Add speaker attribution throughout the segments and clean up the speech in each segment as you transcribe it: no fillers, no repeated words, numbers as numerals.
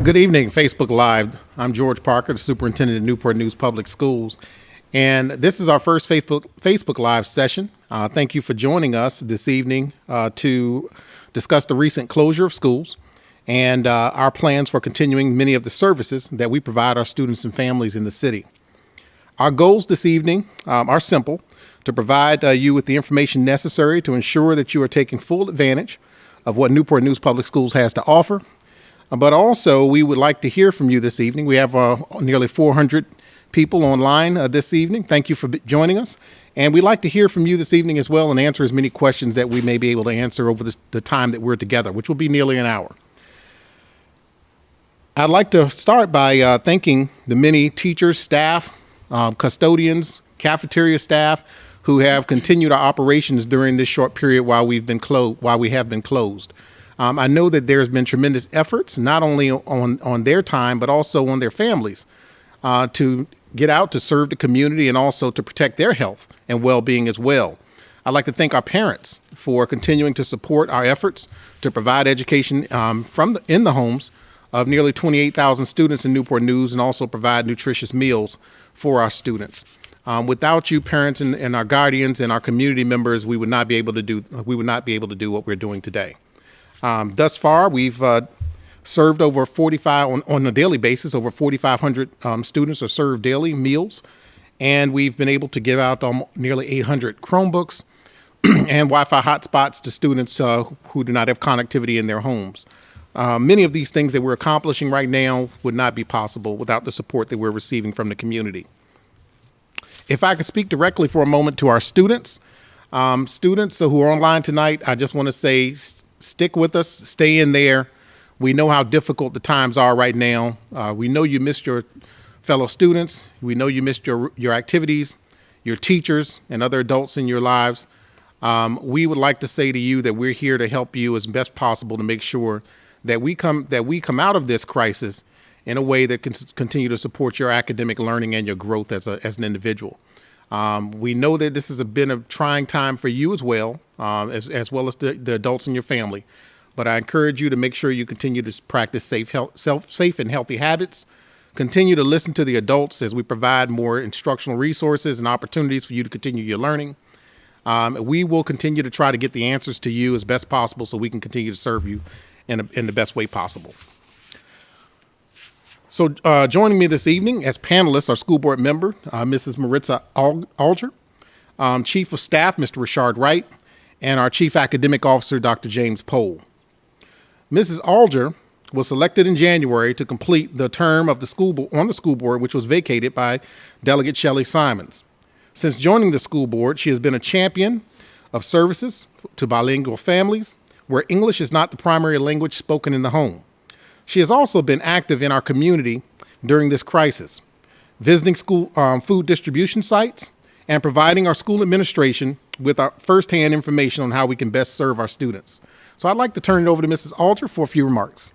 Speaker 1: Good evening, Facebook Live. I'm George Parker, the superintendent of Newport News Public Schools, and this is our first Facebook Live session. Thank you for joining us this evening to discuss the recent closure of schools and our plans for continuing many of the services that we provide our students and families in the city. Our goals this evening are simple: to provide you with the information necessary to ensure that you are taking full advantage of what Newport News Public Schools has to offer. But also, we would like to hear from you this evening. We have nearly 400 people online this evening. Thank you for joining us. And we'd like to hear from you this evening as well and answer as many questions that we may be able to answer over the time that we're together, which will be nearly an hour. I'd like to start by thanking the many teachers, staff, custodians, cafeteria staff who have continued our operations during this short period while we have been closed. I know that there's been tremendous efforts, not only on their time, but also on their families to get out to serve the community and also to protect their health and well-being as well. I'd like to thank our parents for continuing to support our efforts to provide education in the homes of nearly 28,000 students in Newport News and also provide nutritious meals for our students. Without you, parents and our guardians and our community members, we would not be able to do what we're doing today. Thus far, we've served over 45 on a daily basis. Over 4,500 students are served daily meals, and we've been able to give out nearly 800 Chromebooks and Wi-Fi hotspots to students who do not have connectivity in their homes. Many of these things that we're accomplishing right now would not be possible without the support that we're receiving from the community. If I could speak directly for a moment to our students, who are online tonight, I just want to say, stick with us, stay in there. We know how difficult the times are right now. We know you missed your fellow students. We know you missed your activities, your teachers, and other adults in your lives. We would like to say to you that we're here to help you as best possible to make sure that we come out of this crisis in a way that can continue to support your academic learning and your growth as an individual. We know that this has been a trying time for you as well as well as the adults in your family. But I encourage you to make sure you continue to practice safe and healthy habits. Continue to listen to the adults as we provide more instructional resources and opportunities for you to continue your learning. We will continue to try to get the answers to you as best possible so we can continue to serve you in the best way possible. So joining me this evening as panelists are school board member, Mrs. Maritza Alger, Chief of Staff, Mr. Richard Wright, and our Chief Academic Officer, Dr. James Pohl. Mrs. Alger was selected in January to complete the term of the on the school board, which was vacated by Delegate Shelley Simons. Since joining the school board, she has been a champion of services to bilingual families where English is not the primary language spoken in the home. She has also been active in our community during this crisis, visiting school food distribution sites and providing our school administration with our firsthand information on how we can best serve our students. So I'd like to turn it over to Mrs. Alter for a few remarks.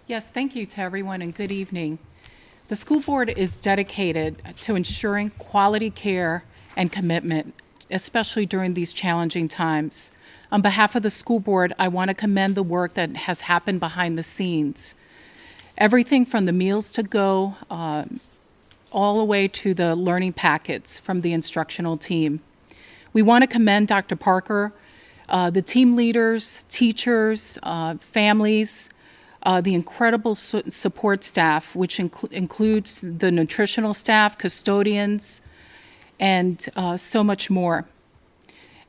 Speaker 2: Yes, thank you to everyone and good evening. The school board is dedicated to ensuring quality care and commitment, especially during these challenging times. On behalf of the school board, I want to commend the work that has happened behind the scenes. Everything from the meals to go, all the way to the learning packets from the instructional team. We want to commend Dr. Parker, the team leaders, teachers, families, the incredible support staff, which includes the nutritional staff, custodians, and so much more.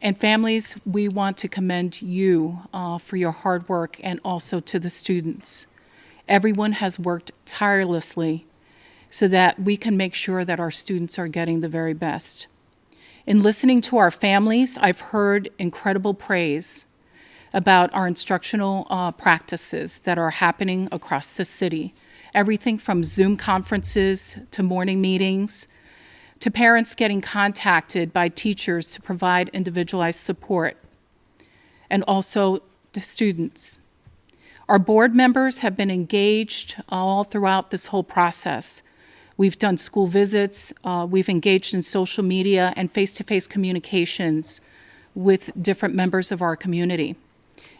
Speaker 2: And families, we want to commend you for your hard work, and also to the students. Everyone has worked tirelessly so that we can make sure that our students are getting the very best. In listening to our families, I've heard incredible praise about our instructional practices that are happening across the city. Everything from Zoom conferences to morning meetings, to parents getting contacted by teachers to provide individualized support, and also the students. Our board members have been engaged all throughout this whole process. We've done school visits, we've engaged in social media and face-to-face communications with different members of our community.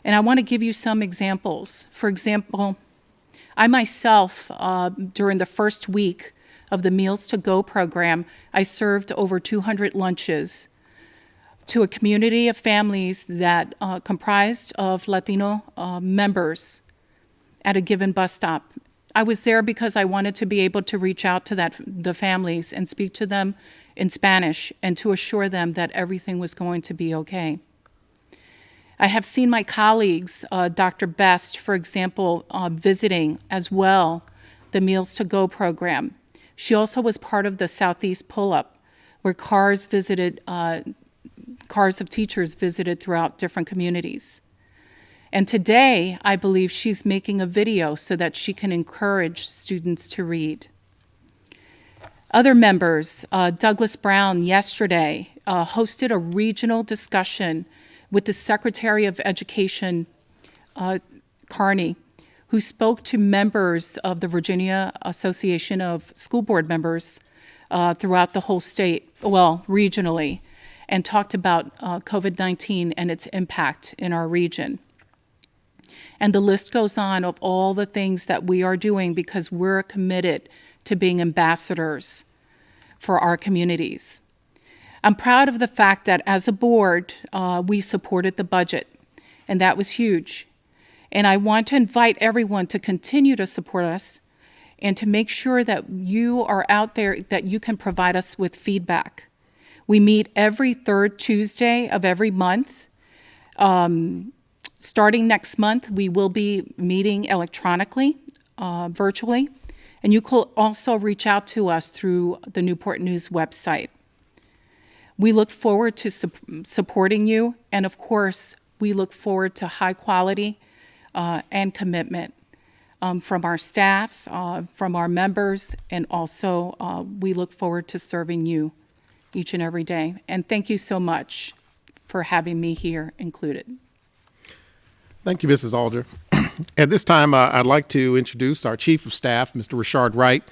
Speaker 2: And I want to give you some examples. For example, I myself, during the first week of the Meals to Go program, I served over 200 lunches to a community of families that comprised of Latino members at a given bus stop. I was there because I wanted to be able to reach out to the families and speak to them in Spanish and to assure them that everything was going to be okay. I have seen my colleagues, Dr. Best, for example, visiting as well the Meals to Go program. She also was part of the Southeast Pull-Up, where cars of teachers visited throughout different communities. And today, I believe she's making a video so that she can encourage students to read. Other members, Douglas Brown yesterday hosted a regional discussion with the Secretary of Education, Carney, who spoke to members of the Virginia Association of School Board Members throughout the whole state, well, regionally, and talked about COVID-19 and its impact in our region. And the list goes on of all the things that we are doing because we're committed to being ambassadors for our communities. I'm proud of the fact that as a board, we supported the budget, and that was huge. And I want to invite everyone to continue to support us and to make sure that you are out there, that you can provide us with feedback. We meet every third Tuesday of every month. Starting next month, we will be meeting electronically, virtually, and you can also reach out to us through the Newport News website. We look forward to supporting you, and of course, we look forward to high quality and commitment from our staff, from our members, and also we look forward to serving you each and every day. And thank you so much for having me here included.
Speaker 1: Thank you, Mrs. Alder. At this time, I'd like to introduce our Chief of Staff, Mr. Richard Wright.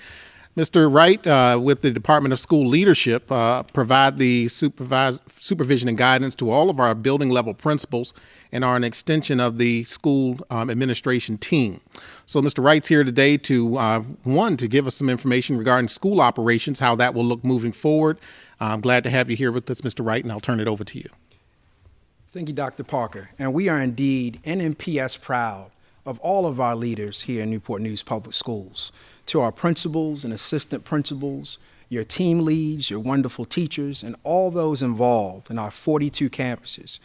Speaker 1: Mr. Wright, with the Department of School Leadership, provide the supervision and guidance to all of our building level principals and are an extension of the school administration team. So Mr. Wright's here today to, to give us some information regarding school operations, how that will look moving forward. I'm glad to have you here with us, Mr. Wright, and I'll turn it over to you.
Speaker 3: Thank you, Dr. Parker. And we are indeed NNPS proud of all of our leaders here in Newport News Public Schools. To our principals and assistant principals, your team leads, your wonderful teachers, and all those involved in our 42 campuses.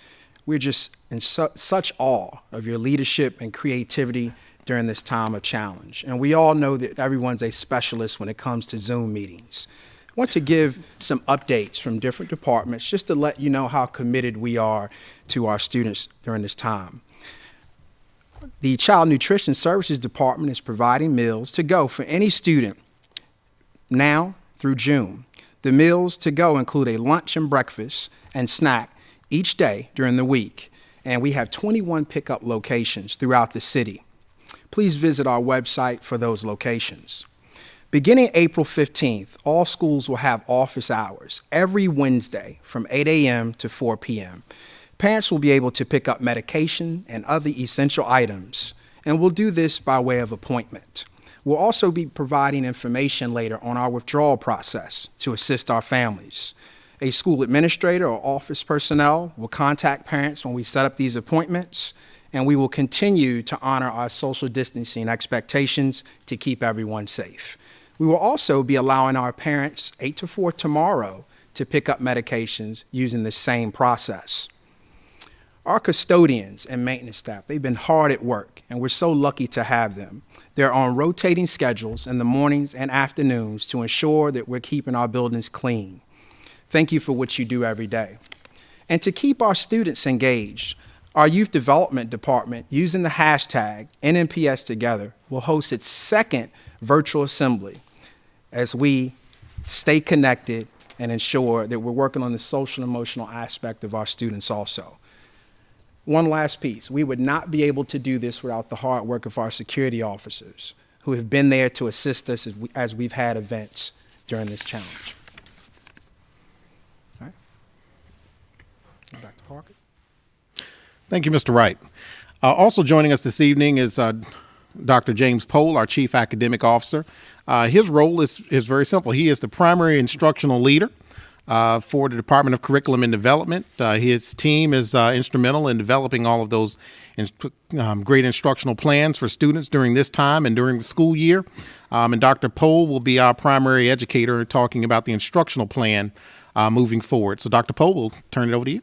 Speaker 3: We're just in such awe of your leadership and creativity during this time of challenge. And we all know that everyone's a specialist when it comes to Zoom meetings. I want to give some updates from different departments just to let you know how committed we are to our students during this time. The Child Nutrition Services Department is providing meals to go for any student now through June. The meals to go include a lunch and breakfast and snack each day during the week, and we have 21 pickup locations throughout the city. Please visit our website for those locations. Beginning April 15th, all schools will have office hours every Wednesday from 8 a.m. to 4 p.m. Parents will be able to pick up medication and other essential items, and we'll do this by way of appointment. We'll also be providing information later on our withdrawal process to assist our families. A school administrator or office personnel will contact parents when we set up these appointments, and we will continue to honor our social distancing expectations to keep everyone safe. We will also be allowing our parents 8 to 4 tomorrow to pick up medications using the same process. Our custodians and maintenance staff, they've been hard at work, and we're so lucky to have them. They're on rotating schedules in the mornings and afternoons to ensure that we're keeping our buildings clean. Thank you for what you do every day. And to keep our students engaged, our Youth Development Department, using the hashtag NNPS Together, will host its second virtual assembly as we stay connected and ensure that we're working on the social and emotional aspect of our students also. One last piece, we would not be able to do this without the hard work of our security officers who have been there to assist us as we've had events during this challenge. All right. Dr. Parker.
Speaker 1: Thank you, Mr. Wright. Also joining us this evening is Dr. James Pohl, our Chief Academic Officer. His role is very simple. He is the primary instructional leader for the Department of Curriculum and Development. His team is instrumental in developing all of those great instructional plans for students during this time and during the school year. And Dr. Pohl will be our primary educator talking about the instructional plan moving forward. So Dr. Pohl, we'll turn it over to you.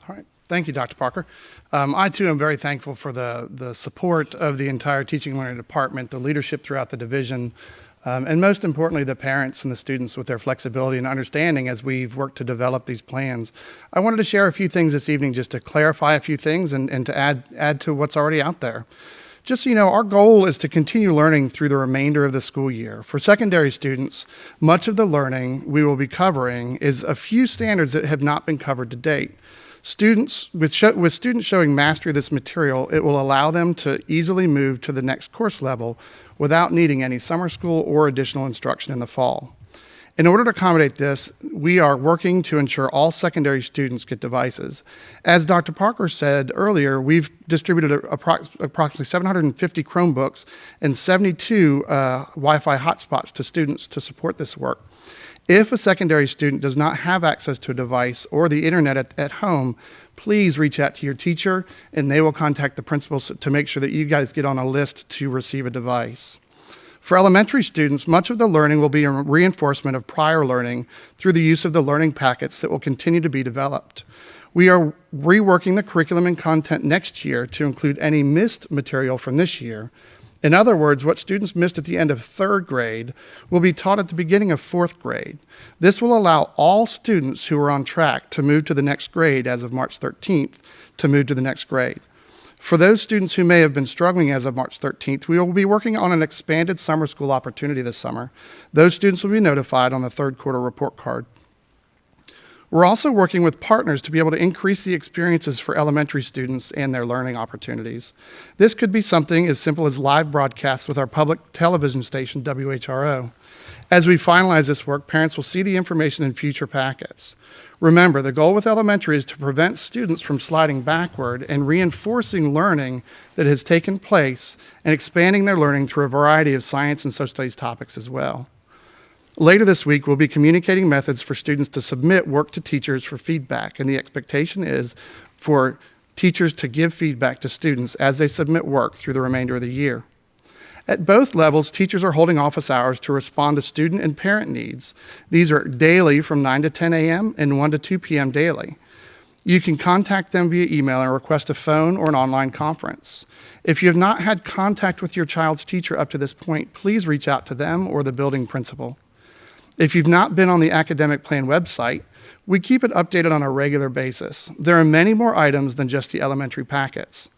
Speaker 4: All right. Thank you, Dr. Parker. I, too, am very thankful for the support of the entire teaching and learning department, the leadership throughout the division, and most importantly, the parents and the students with their flexibility and understanding as we've worked to develop these plans. I wanted to share a few things this evening just to clarify a few things and to add to what's already out there. Just so you know, our goal is to continue learning through the remainder of the school year. For secondary students, much of the learning we will be covering is a few standards that have not been covered to date. Students with students showing mastery of this material, it will allow them to easily move to the next course level without needing any summer school or additional instruction in the fall. In order to accommodate this, we are working to ensure all secondary students get devices. As Dr. Parker said earlier, we've distributed approximately 750 Chromebooks and 72 Wi-Fi hotspots to students to support this work. If a secondary student does not have access to a device or the internet at home, please reach out to your teacher and they will contact the principals to make sure that you guys get on a list to receive a device. For elementary students, much of the learning will be a reinforcement of prior learning through the use of the learning packets that will continue to be developed. We are reworking the curriculum and content next year to include any missed material from this year. In other words, what students missed at the end of third grade will be taught at the beginning of fourth grade. This will allow all students who are on track to move to the next grade as of March 13th to move to the next grade. For those students who may have been struggling as of March 13th, we will be working on an expanded summer school opportunity this summer. Those students will be notified on the third quarter report card. We're also working with partners to be able to increase the experiences for elementary students and their learning opportunities. This could be something as simple as live broadcasts with our public television station, WHRO. As we finalize this work, parents will see the information in future packets. Remember, the goal with elementary is to prevent students from sliding backward and reinforcing learning that has taken place and expanding their learning through a variety of science and social studies topics as well. Later this week, we'll be communicating methods for students to submit work to teachers for feedback, and the expectation is for teachers to give feedback to students as they submit work through the remainder of the year. At both levels, teachers are holding office hours to respond to student and parent needs. These are daily from 9 to 10 a.m. and 1 to 2 p.m. daily. You can contact them via email and request a phone or an online conference. If you have not had contact with your child's teacher up to this point, please reach out to them or the building principal. If you've not been on the academic plan website, we keep it updated on a regular basis. There are many more items than just the elementary packets.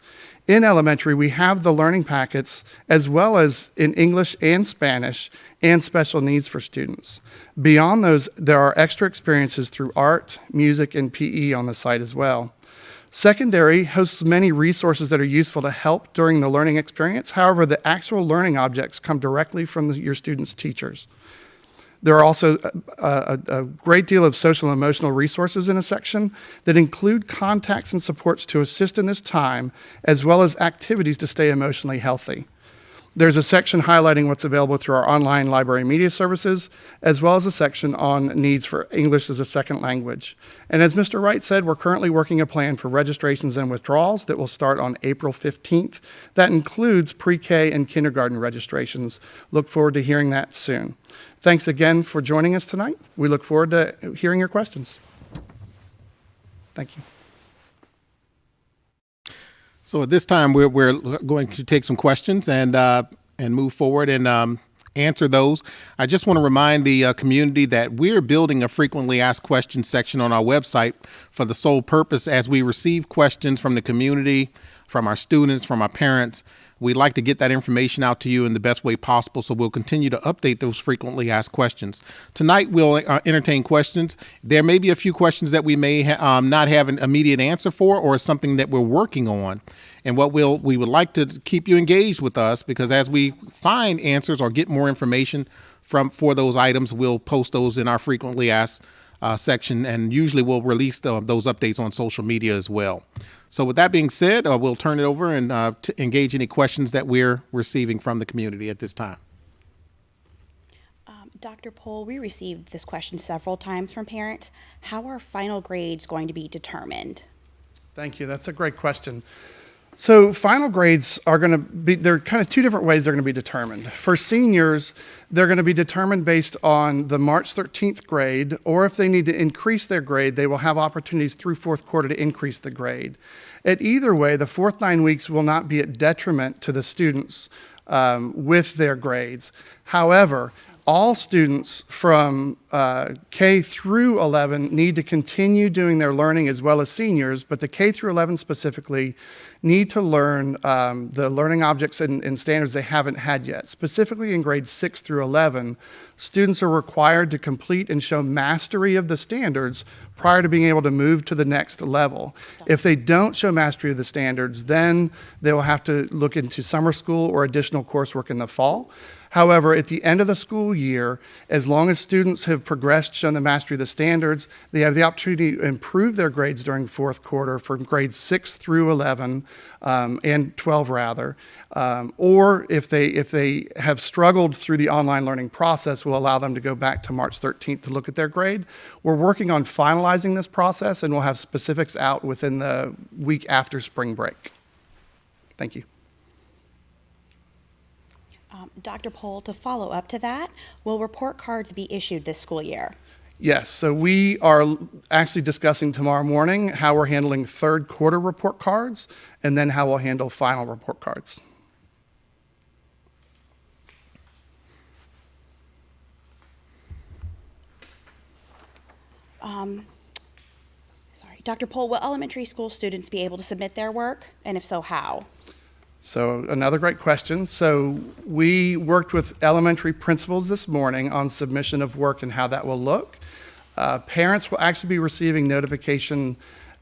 Speaker 4: In elementary, we have the learning packets as well as in English and Spanish and special needs for students. Beyond those, there are extra experiences through art, music, and PE on the site as well. Secondary hosts many resources that are useful to help during the learning experience. However, the actual learning objects come directly from your students' teachers. There are also a great deal of social and emotional resources in a section that include contacts and supports to assist in this time, as well as activities to stay emotionally healthy. There's a section highlighting what's available through our online library media services, as well as a section on needs for English as a second language. And as Mr. Wright said, we're currently working a plan for registrations and withdrawals that will start on April 15th. That includes pre-K and kindergarten registrations. Look forward to hearing that soon. Thanks again for joining us tonight. We look forward to hearing your questions. Thank you.
Speaker 1: So at this time, we're going to take some questions and move forward and answer those. I just want to remind the community that we're building a frequently asked questions section on our website for the sole purpose as we receive questions from the community, from our students, from our parents. We'd like to get that information out to you in the best way possible, so we'll continue to update those frequently asked questions. Tonight, we'll entertain questions. There may be a few questions that we may not have an immediate answer for, or something that we're working on. And what we would like to keep you engaged with us, because as we find answers or get more information for those items, we'll post those in our frequently asked section, and usually we'll release those updates on social media as well. So with that being said, we'll turn it over and to engage any questions that we're receiving from the community at this time.
Speaker 5: Dr. Pohl, we received this question several times from parents. How are final grades going to be determined?
Speaker 4: Thank you. That's a great question. So final grades are going to be, there are kind of two different ways they're going to be determined. For seniors, they're going to be determined based on the March 13th grade, or if they need to increase their grade, they will have opportunities through fourth quarter to increase the grade. At either way, the fourth 9 weeks will not be at detriment to the students with their grades. However, all students from K through 11 need to continue doing their learning, as well as seniors, but the K through 11 specifically need to learn the learning objects and standards they haven't had yet. Specifically in grades 6 through 11, students are required to complete and show mastery of the standards prior to being able to move to the next level. If they don't show mastery of the standards, then they will have to look into summer school or additional coursework in the fall. However, at the end of the school year, as long as students have progressed, shown the mastery of the standards, they have the opportunity to improve their grades during fourth quarter from grades 6 through 11, and 12 rather. Or if they have struggled through the online learning process, we'll allow them to go back to March 13th to look at their grade. We're working on finalizing this process, and we'll have specifics out within the week after spring break. Thank you.
Speaker 5: Dr. Pohl, to follow up to that, will report cards be issued this school year?
Speaker 4: Yes, so we are actually discussing tomorrow morning how we're handling third quarter report cards, and then how we'll handle final report cards.
Speaker 5: Sorry, Dr. Pohl, will elementary school students be able to submit their work? And if so, how?
Speaker 4: So another great question. So we worked with elementary principals this morning on submission of work and how that will look. Parents will actually be receiving notification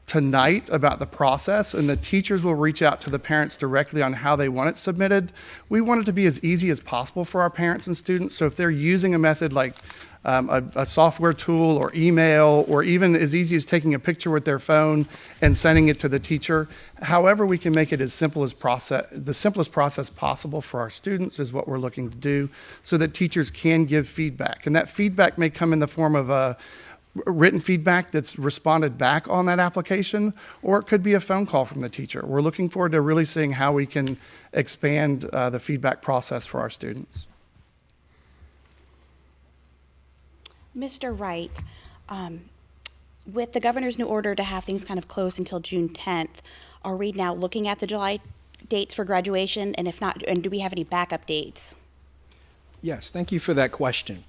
Speaker 4: tonight about the process, and the teachers will reach out to the parents directly on how they want it submitted. We want it to be as easy as possible for our parents and students. So if they're using a method like a software tool or email, or even as easy as taking a picture with their phone and sending it to the teacher, however we can make it as simple as the simplest process possible for our students is what we're looking to do, so that teachers can give feedback. And that feedback may come in the form of a written feedback that's responded back on that application, or it could be a phone call from the teacher. We're looking forward to really seeing how we can expand the feedback process for our students.
Speaker 5: Mr. Wright, With the governor's new order to have things kind of closed until June 10th, are we now looking at the July dates for graduation? And if not, and do we have any backup dates?
Speaker 3: Yes, thank you for that question.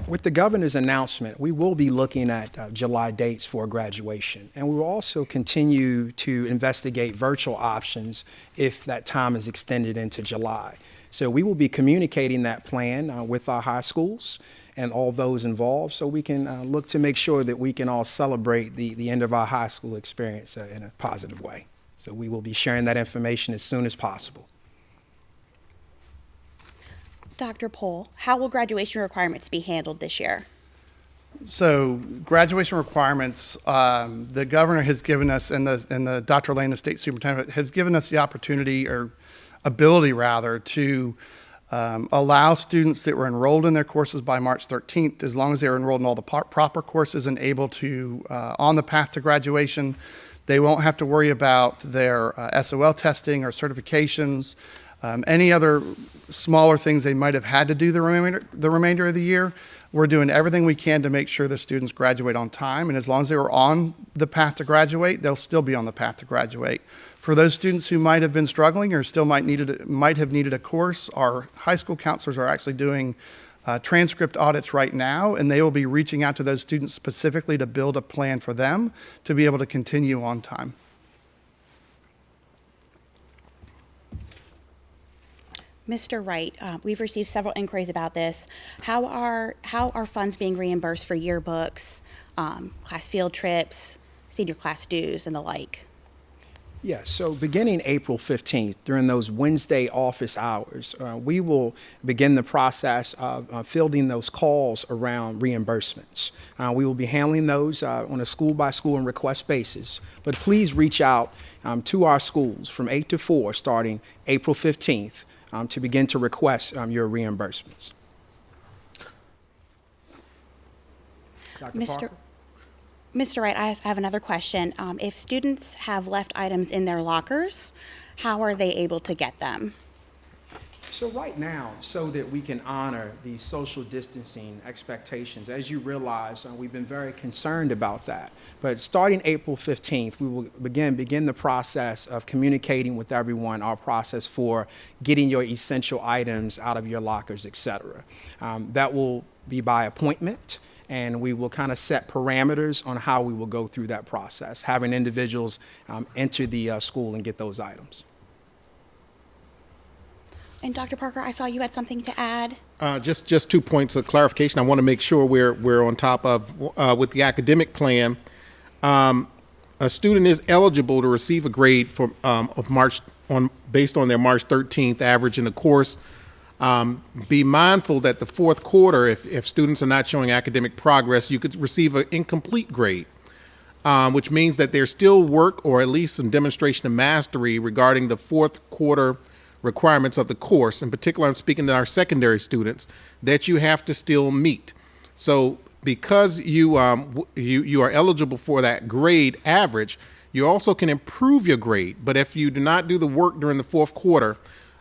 Speaker 3: With the governor's announcement, we will be looking at July dates for graduation, and we will also continue to investigate virtual options if that time is extended into July. So we will be communicating that plan with our high schools and all those involved, so we can look to make sure that we can all celebrate the end of our high school experience in a positive way. So we will be sharing that information as soon as possible.
Speaker 5: Dr. Pohl, how will graduation requirements be handled this year?
Speaker 4: So graduation requirements, the governor has given us, and the Dr. Lane, the state superintendent, has given us the opportunity, or ability rather, to allow students that were enrolled in their courses by March 13th, as long as they were enrolled in all the proper courses and able to, on the path to graduation, they won't have to worry about their SOL testing or certifications, any other smaller things they might have had to do the remainder of the year. We're doing everything we can to make sure the students graduate on time, and as long as they were on the path to graduate, they'll still be on the path to graduate. For those students who might have been struggling or still might have needed a course, our high school counselors are actually doing transcript audits right now, and they will be reaching out to those students specifically to build a plan for them to be able to continue on time.
Speaker 5: Mr. Wright, we've received several inquiries about this. How are funds being reimbursed for yearbooks, class field trips, senior class dues, and the like?
Speaker 3: Yes, so beginning April 15th, during those Wednesday office hours, we will begin the process of fielding those calls around reimbursements. We will be handling those on a school-by-school and request basis, but please reach out to our schools from 8 to 4 starting April 15th to begin to request your reimbursements. Dr. Parker?
Speaker 5: Mr. Wright, I have another question. If students have left items in their lockers, how are they able to get them?
Speaker 3: So right now, so that we can honor the social distancing expectations, as you realize, we've been very concerned about that. But starting April 15th, we will begin the process of communicating with everyone, our process for getting your essential items out of your lockers, et cetera. That will be by appointment, and we will kind of set parameters on how we will go through that process, having individuals enter the school and get those items.
Speaker 5: And Dr. Parker, I saw you had something to add.
Speaker 1: Just 2 points of clarification. I want to make sure we're on top of with the academic plan. A student is eligible to receive a grade for based on their March 13th average in the course. Be mindful that the fourth quarter, if students are not showing academic progress, you could receive an incomplete grade, which means that there's still work or at least some demonstration of mastery regarding the fourth quarter requirements of the course. In particular, I'm speaking to our secondary students, that you have to still meet. So because you are eligible for that grade average, you also can improve your grade. But if you do not do the work during the fourth quarter,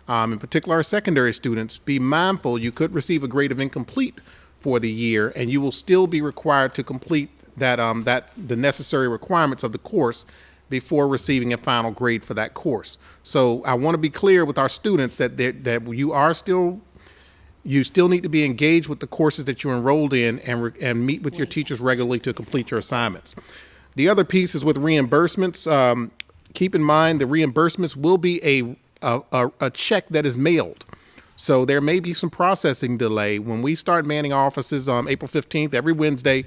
Speaker 1: in particular our secondary students, be mindful you could receive a grade of incomplete for the year, and you will still be required to complete the necessary requirements of the course before receiving a final grade for that course. So I want to be clear with our students that you still need to be engaged with the courses that you're enrolled in and meet with your teachers regularly to complete your assignments. The other piece is with reimbursements. Keep in mind the reimbursements will be a check that is mailed. So there may be some processing delay. When we start manning our offices on April 15th, every Wednesday,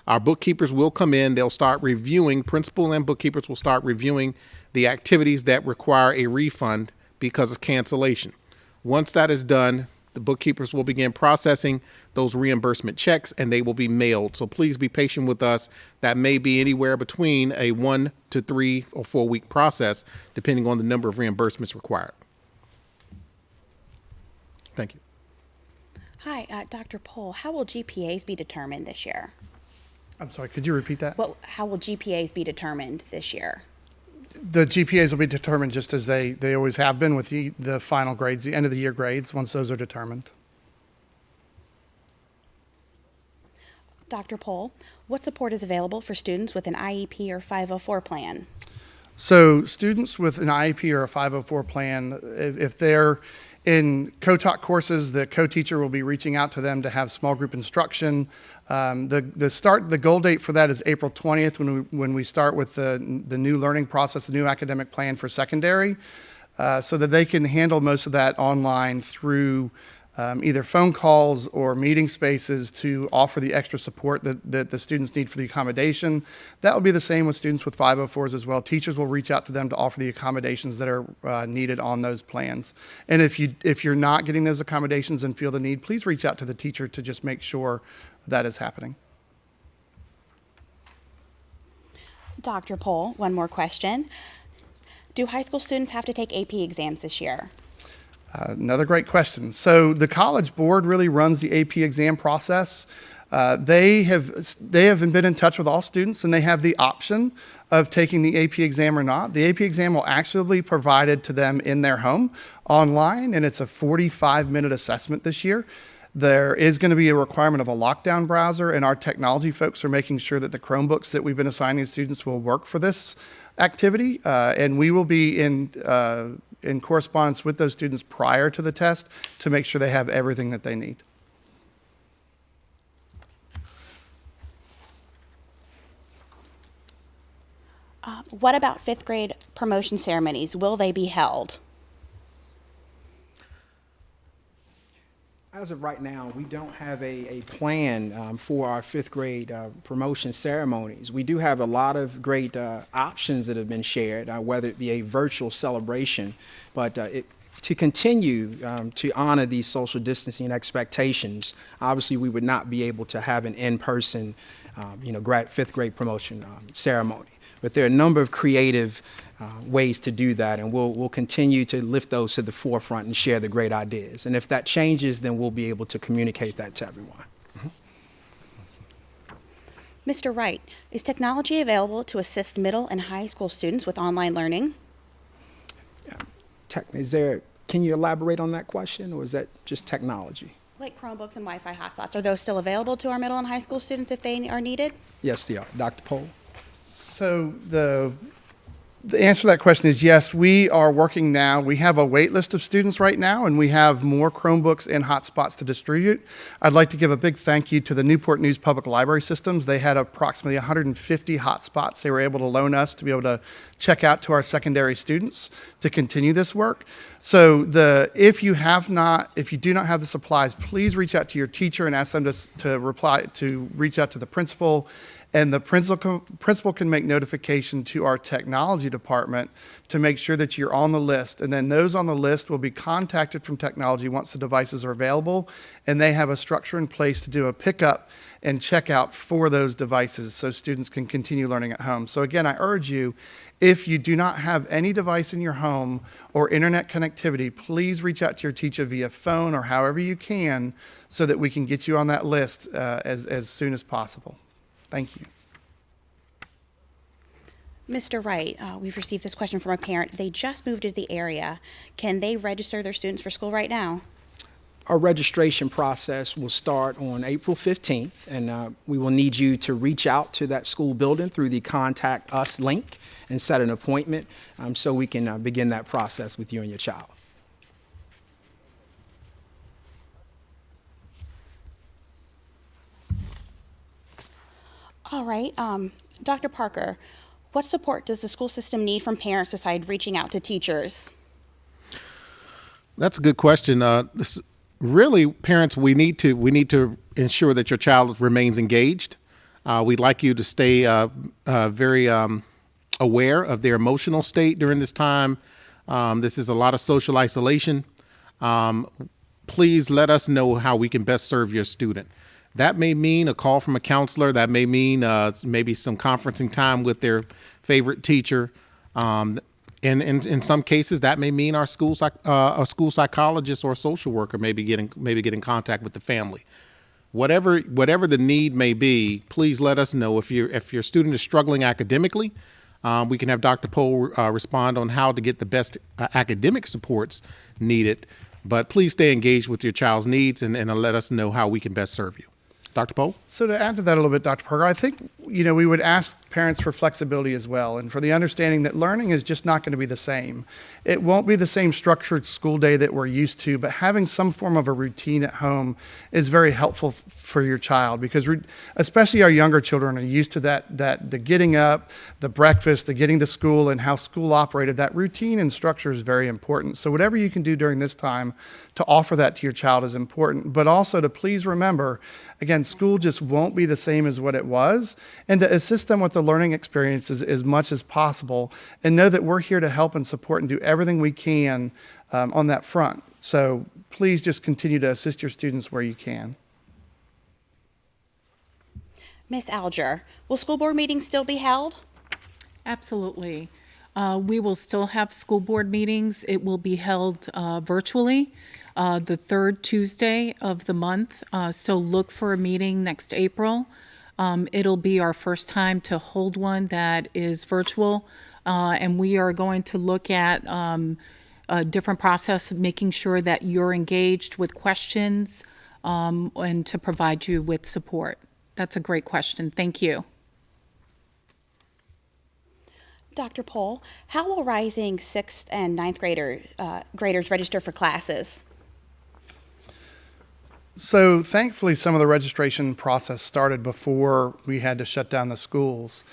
Speaker 1: our bookkeepers will come in. They'll start reviewing, principal and bookkeepers will start reviewing the activities that require a refund because of cancellation. Once that is done, the bookkeepers will begin processing those reimbursement checks, and they will be mailed. So please be patient with us. That may be anywhere between a 1 to 3 or 4 week process, depending on the number of reimbursements required. Thank you.
Speaker 5: Hi, Dr. Pohl. How will GPAs be determined this year?
Speaker 4: I'm sorry, could you repeat that?
Speaker 5: How will GPAs be determined this year?
Speaker 4: The GPAs will be determined just as they always have been with the final grades, the end of the year grades, once those are determined.
Speaker 5: Dr. Pohl, what support is available for students with an IEP or 504 plan?
Speaker 4: So students with an IEP or a 504 plan, if they're in co-taught courses, the co-teacher will be reaching out to them to have small group instruction. The goal date for that is April 20th when we start with the new learning process, the new academic plan for secondary, so that they can handle most of that online through either phone calls or meeting spaces to offer the extra support that the students need for the accommodation. That will be the same with students with 504s as well. Teachers will reach out to them to offer the accommodations that are needed on those plans. And if you're not getting those accommodations and feel the need, please reach out to the teacher to just make sure that is happening.
Speaker 5: Dr. Pohl, one more question. Do high school students have to take AP exams this year?
Speaker 4: Another great question. So the College Board really runs the AP exam process. They have been in touch with all students, and they have the option of taking the AP exam or not. The AP exam will actually be provided to them in their home online, and it's a 45-minute assessment this year. There is going to be a requirement of a lockdown browser, and our technology folks are making sure that the Chromebooks that we've been assigning students will work for this activity, and we will be in correspondence with those students prior to the test to make sure they have everything that they need.
Speaker 5: What about fifth grade promotion ceremonies? Will they be held?
Speaker 3: As of right now, we don't have a plan for our fifth grade promotion ceremonies. We do have a lot of great options that have been shared, whether it be a virtual celebration, but to continue to honor these social distancing expectations, obviously we would not be able to have an in-person, fifth grade promotion ceremony. But there are a number of creative ways to do that, and we'll continue to lift those to the forefront and share the great ideas. And if that changes, then we'll be able to communicate that to everyone.
Speaker 5: Mr. Wright, is technology available to assist middle and high school students with online learning?
Speaker 3: Can you elaborate on that question, or is that just technology?
Speaker 5: Like Chromebooks and Wi-Fi hotspots, are those still available to our middle and high school students if they are needed?
Speaker 3: Yes, they are. Dr. Pohl?
Speaker 4: So the answer to that question is yes, we are working now. We have a wait list of students right now, and we have more Chromebooks and hotspots to distribute. I'd like to give a big thank you to the Newport News Public Library Systems. They had approximately 150 hotspots they were able to loan us to be able to check out to our secondary students to continue this work. So if you do not have the supplies, please reach out to your teacher and ask them to reach out to the principal. And the principal can make notification to our technology department to make sure that you're on the list. And then those on the list will be contacted from technology once the devices are available. And they have a structure in place to do a pickup and checkout for those devices so students can continue learning at home. So again, I urge you, if you do not have any device in your home or internet connectivity, please reach out to your teacher via phone or however you can so that we can get you on that list as soon as possible. Thank you.
Speaker 5: Mr. Wright, we've received this question from a parent. They just moved to the area. Can they register their students for school right now?
Speaker 3: Our registration process will start on April 15th, and we will need you to reach out to that school building through the Contact Us link and set an appointment so we can begin that process with you and your child.
Speaker 5: All right. Dr. Parker, what support does the school system need from parents besides reaching out to teachers?
Speaker 1: That's a good question. Really, parents, we need to ensure that your child remains engaged. We'd like you to stay very aware of their emotional state during this time. This is a lot of social isolation. Please let us know how we can best serve your student. That may mean a call from a counselor. That may mean maybe some conferencing time with their favorite teacher. And in some cases, that may mean a school psychologist or a social worker maybe get in contact with the family. Whatever the need may be, please let us know. If your student is struggling academically, we can have Dr. Pohl respond on how to get the best academic supports needed. But please stay engaged with your child's needs and let us know how we can best serve you. Dr. Poe?
Speaker 4: So to add to that a little bit, Dr. Parker, I think, we would ask parents for flexibility as well, and for the understanding that learning is just not going to be the same. It won't be the same structured school day that we're used to, but having some form of a routine at home is very helpful for your child, because especially our younger children are used to the getting up, the breakfast, the getting to school, and how school operated. That routine and structure is very important. So whatever you can do during this time to offer that to your child is important, but also to please remember, again, school just won't be the same as what it was, and to assist them with the learning experiences as much as possible, and know that we're here to help and support and do everything we can on that front. So please just continue to assist your students where you can.
Speaker 5: Ms. Alger, will school board meetings still be held?
Speaker 2: Absolutely. We will still have school board meetings. It will be held virtually the third Tuesday of the month. So look for a meeting next April. It'll be our first time to hold one that is virtual. And we are going to look at a different process, making sure that you're engaged with questions and to provide you with support. That's a great question. Thank you.
Speaker 5: Dr. Pohl, how will rising 6th and 9th graders register for classes?
Speaker 4: So thankfully, some of the registration process started before we had to shut down the schools.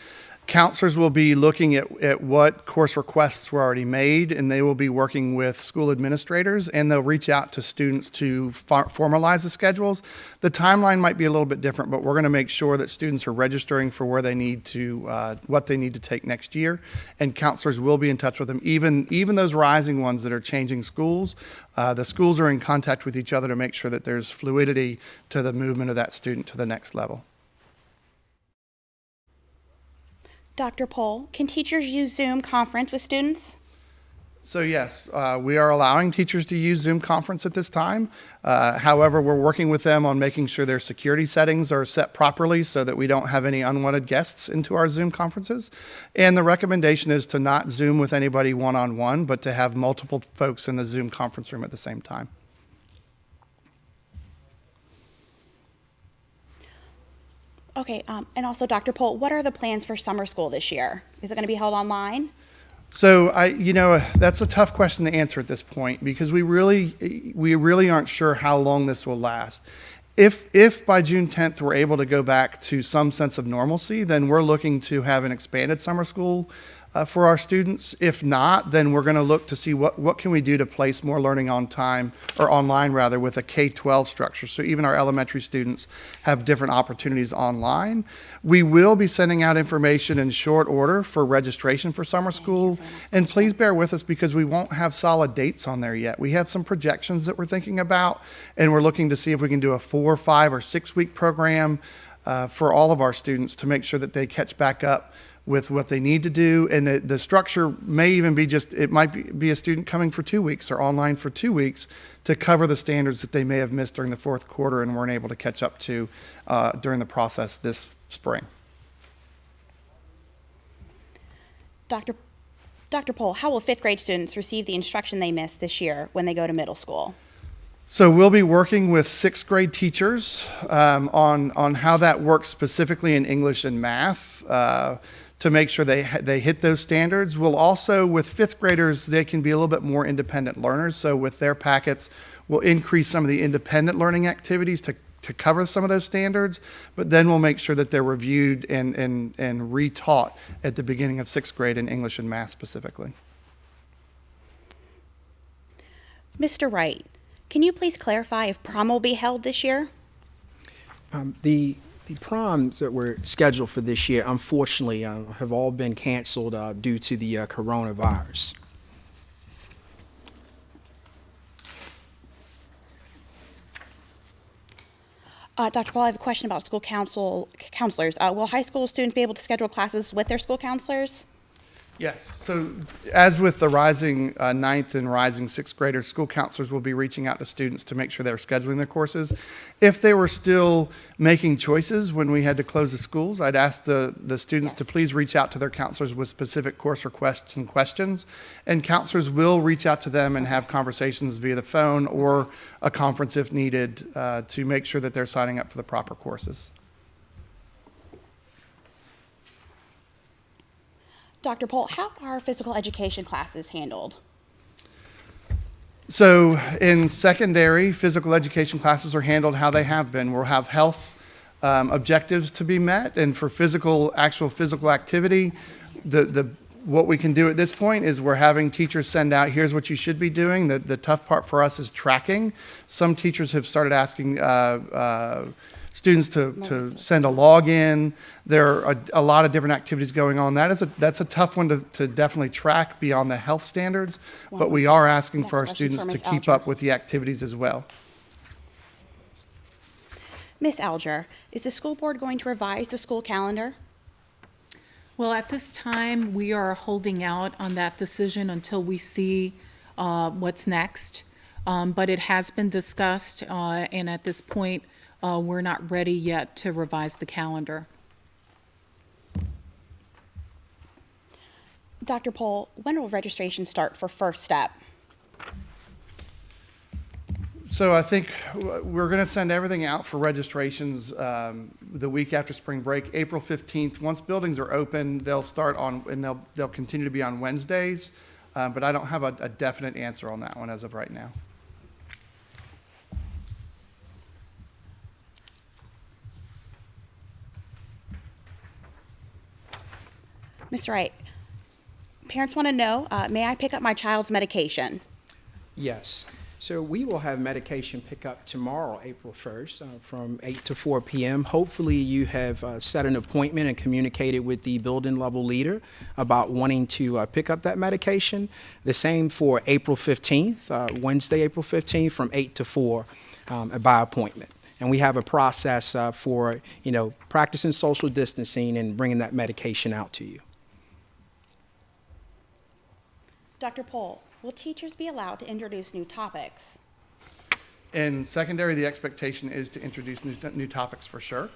Speaker 4: Counselors will be looking at what course requests were already made, and they will be working with school administrators, and they'll reach out to students to formalize the schedules. The timeline might be a little bit different, but we're going to make sure that students are registering for where they need to, what they need to take next year, and counselors will be in touch with them. Even those rising ones that are changing schools, the schools are in contact with each other to make sure that there's fluidity to the movement of that student to the next level.
Speaker 5: Dr. Pohl, can teachers use Zoom conference with students?
Speaker 4: So yes, we are allowing teachers to use Zoom conference at this time. However, we're working with them on making sure their security settings are set properly so that we don't have any unwanted guests into our Zoom conferences. And the recommendation is to not Zoom with anybody one-on-one, but to have multiple folks in the Zoom conference room at the same time.
Speaker 5: Okay, and also, Dr. Pohl, what are the plans for summer school this year? Is it going to be held online?
Speaker 4: So that's a tough question to answer at this point, because we really aren't sure how long this will last. If by June 10th we're able to go back to some sense of normalcy, then we're looking to have an expanded summer school for our students. If not, then we're going to look to see what can we do to place more learning on time, or online rather, with a K-12 structure. So even our elementary students have different opportunities online. We will be sending out information in short order for registration for summer school. And please bear with us, because we won't have solid dates on there yet. We have some projections that we're thinking about, and we're looking to see if we can do a 4, 5, or 6 week program for all of our students to make sure that they catch back up with what they need to do. And the structure may even be it might be a student coming for 2 weeks or online for 2 weeks to cover the standards that they may have missed during the fourth quarter and weren't able to catch up to during the process this spring.
Speaker 5: Dr. Pohl, how will 5th grade students receive the instruction they missed this year when they go to middle school?
Speaker 4: So we'll be working with 6th grade teachers on how that works specifically in English and math to make sure they hit those standards. We'll also, with 5th graders, they can be a little bit more independent learners. So with their packets, we'll increase some of the independent learning activities to cover some of those standards, but then we'll make sure that they're reviewed and retaught at the beginning of 6th grade in English and math specifically.
Speaker 5: Mr. Wright, can you please clarify if prom will be held this year?
Speaker 3: The proms that were scheduled for this year, unfortunately, have all been canceled due to the coronavirus.
Speaker 5: Dr. Paul, I have a question about school counselors. Will high school students be able to schedule classes with their school counselors?
Speaker 4: Yes. So as with the rising ninth and rising sixth graders, school counselors will be reaching out to students to make sure they're scheduling their courses. If they were still making choices when we had to close the schools, I'd ask the students to please reach out to their counselors with specific course requests and questions. And counselors will reach out to them and have conversations via the phone or a conference if needed to make sure that they're signing up for the proper courses.
Speaker 5: Dr. Polt, how are physical education classes handled?
Speaker 4: So in secondary, physical education classes are handled how they have been. We'll have health objectives to be met, and for actual physical activity, what we can do at this point is we're having teachers send out, here's what you should be doing. The tough part for us is tracking. Some teachers have started asking students to send a login. There are a lot of different activities going on. That's a tough one to definitely track beyond the health standards, but we are asking for our students to keep up with the activities as well.
Speaker 5: Ms. Alger, is the school board going to revise the school calendar?
Speaker 2: Well, at this time, we are holding out on that decision until we see what's next. But it has been discussed, and at this point, we're not ready yet to revise the calendar.
Speaker 5: Dr. Pohl, when will registration start for First Step?
Speaker 4: So I think we're going to send everything out for registrations the week after spring break, April 15th. Once buildings are open, they'll start on, and they'll continue to be on Wednesdays. But I don't have a definite answer on that one as of right now.
Speaker 5: Mr. Wright, parents want to know, may I pick up my child's medication?
Speaker 3: Yes. So we will have medication pickup tomorrow, April 1st, from 8 to 4 p.m. Hopefully you have set an appointment and communicated with the building level leader about wanting to pick up that medication. The same for April 15th, Wednesday, April 15th, from 8 to 4 by appointment. And we have a process for, practicing social distancing and bringing that medication out to you.
Speaker 5: Dr. Pohl, will teachers be allowed to introduce new topics?
Speaker 4: In secondary, the expectation is to introduce new topics for sure.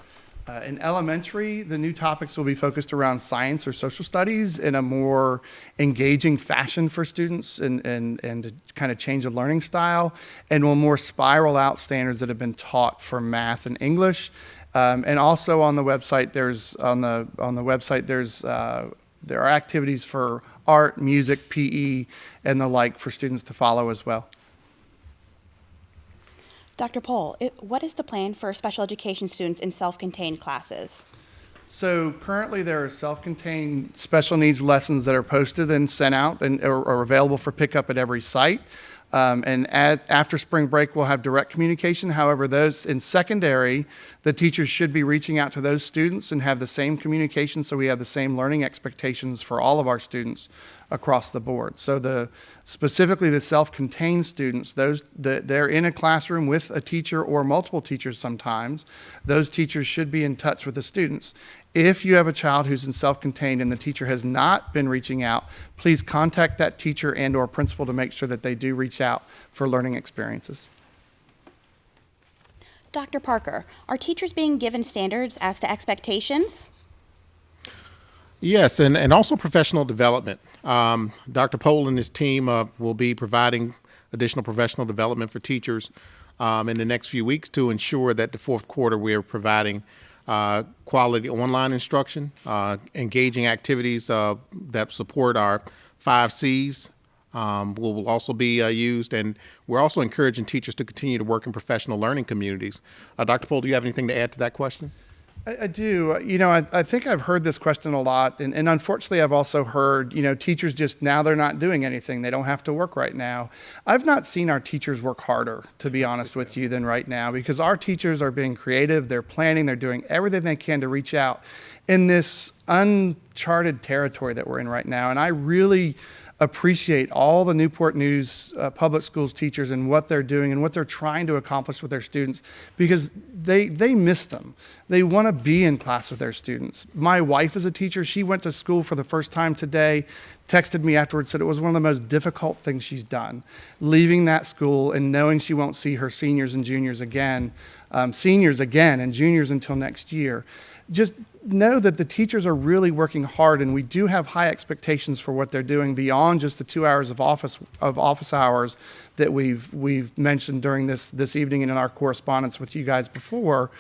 Speaker 4: In elementary, the new topics will be focused around science or social studies in a more engaging fashion for students and to kind of change the learning style, and will more spiral out standards that have been taught for math and English. And also on the website, there are activities for art, music, PE, and the like for students to follow as well.
Speaker 5: Dr. Pohl, what is the plan for special education students in self-contained classes?
Speaker 4: So currently there are self-contained special needs lessons that are posted and sent out and are available for pickup at every site. After spring break, we'll have direct communication. However, those in secondary, the teachers should be reaching out to those students and have the same communication, so we have the same learning expectations for all of our students across the board. So specifically the self-contained students, they're in a classroom with a teacher or multiple teachers sometimes. Those teachers should be in touch with the students. If you have a child who's in self-contained and the teacher has not been reaching out, please contact that teacher and or principal to make sure that they do reach out for learning experiences.
Speaker 5: Dr. Parker, are teachers being given standards as to expectations?
Speaker 1: Yes, and also professional development. Dr. Pohl and his team will be providing additional professional development for teachers in the next few weeks to ensure that the fourth quarter we are providing quality online instruction, engaging activities that support our 5 C's will also be used, and we're also encouraging teachers to continue to work in professional learning communities. Dr. Pohl, do you have anything to add to that question?
Speaker 4: I do. I think I've heard this question a lot, and unfortunately I've also heard, teachers just now they're not doing anything. They don't have to work right now. I've not seen our teachers work harder, to be honest with you, than right now, because our teachers are being creative, they're planning, they're doing everything they can to reach out in this uncharted territory that we're in right now. And I really appreciate all the Newport News Public Schools teachers and what they're doing and what they're trying to accomplish with their students, because they miss them. They want to be in class with their students. My wife is a teacher. She went to school for the first time today, texted me afterwards, said it was one of the most difficult things she's done, leaving that school and knowing she won't see her seniors and juniors again, and juniors until next year. Just know that the teachers are really working hard, and we do have high expectations for what they're doing beyond just the 2 hours of office hours that we've mentioned during this evening and in our correspondence with you guys before.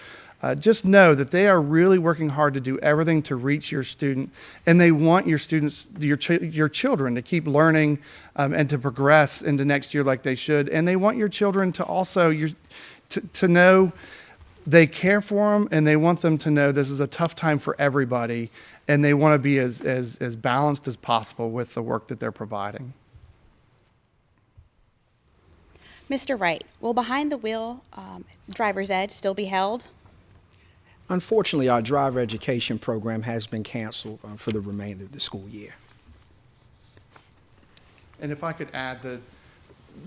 Speaker 4: Just know that they are really working hard to do everything to reach your student, and they want your students, your children, to keep learning and to progress into next year like they should. And they want your children to also to know they care for them, and they want them to know this is a tough time for everybody, and they want to be as balanced as possible with the work that they're providing.
Speaker 5: Mr. Wright, will behind the wheel driver's ed still be held?
Speaker 3: Unfortunately, our driver education program has been canceled for the remainder of the school year.
Speaker 4: And if I could add,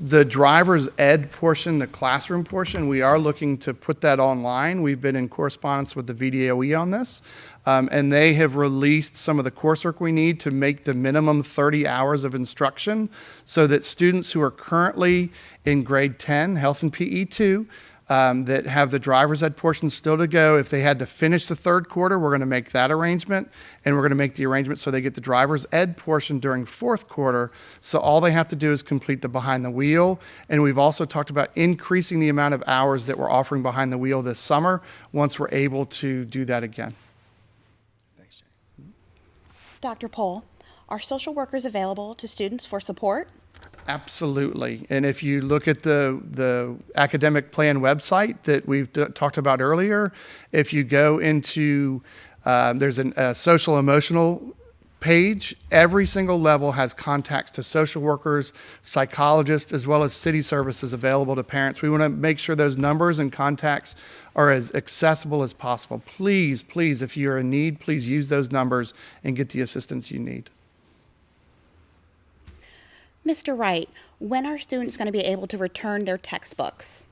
Speaker 4: the driver's ed portion, the classroom portion, we are looking to put that online. We've been in correspondence with the VDOE on this, and they have released some of the coursework we need to make the minimum 30 hours of instruction, so that students who are currently in grade 10, health and PE 2, that have the driver's ed portion still to go. If they had to finish the third quarter, we're going to make that arrangement, and we're going to make the arrangement so they get the driver's ed portion during fourth quarter. So all they have to do is complete the behind the wheel. And we've also talked about increasing the amount of hours that we're offering behind the wheel this summer once we're able to do that again.
Speaker 3: Thanks, Jay.
Speaker 5: Dr. Pohl, are social workers available to students for support?
Speaker 4: Absolutely. And if you look at the academic plan website that we've talked about earlier, if you go into, there's a social emotional page, every single level has contacts to social workers, psychologists, as well as city services available to parents. We want to make sure those numbers and contacts are as accessible as possible. Please, please, if you're in need, please use those numbers and get the assistance you need.
Speaker 5: Mr. Wright, when are students going to be able to return their textbooks?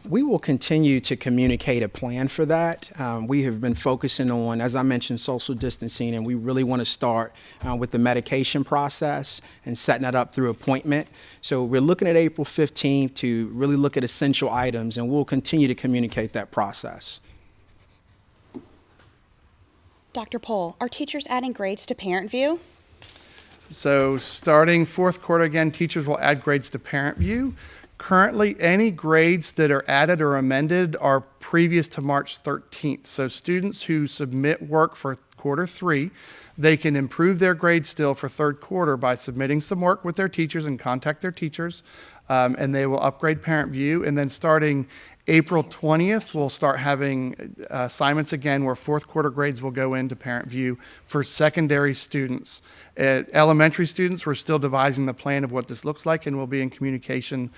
Speaker 3: We will continue to communicate a plan for that. We have been focusing on, as I mentioned, social distancing, and we really want to start with the medication process and setting that up through appointment. So we're looking at April 15th to really look at essential items, and we'll continue to communicate that process.
Speaker 5: Dr. Pohl, are teachers adding grades to Parent View?
Speaker 4: So starting fourth quarter again, teachers will add grades to Parent View. Currently, any grades that are added or amended are previous to March 13th. So students who submit work for quarter 3, they can improve their grades still for third quarter by submitting some work with their teachers and contact their teachers, and they will upgrade Parent View. And then starting April 20th, we'll start having assignments again where fourth quarter grades will go into Parent View for secondary students. Elementary students, we're still devising the plan of what this looks like, and we'll be in communication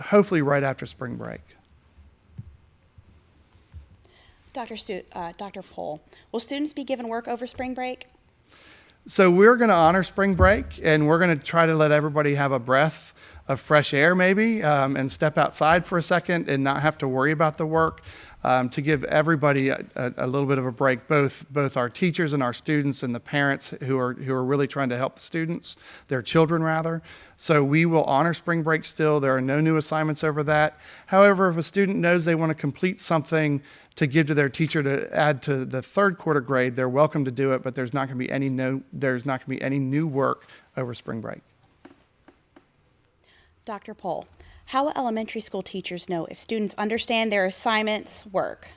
Speaker 4: hopefully right after spring break.
Speaker 5: Dr. Pohl, will students be given work over spring break?
Speaker 4: So we're going to honor spring break, and we're going to try to let everybody have a breath of fresh air maybe, and step outside for a second and not have to worry about the work, to give everybody a little bit of a break, both our teachers and our students and the parents who are really trying to help the students, their children rather. So we will honor spring break still. There are no new assignments over that. However, if a student knows they want to complete something to give to their teacher to add to the third quarter grade, they're welcome to do it, but there's not going to be any new work over spring break.
Speaker 5: Dr. Pohl, how will elementary school teachers know if students understand their assignments work?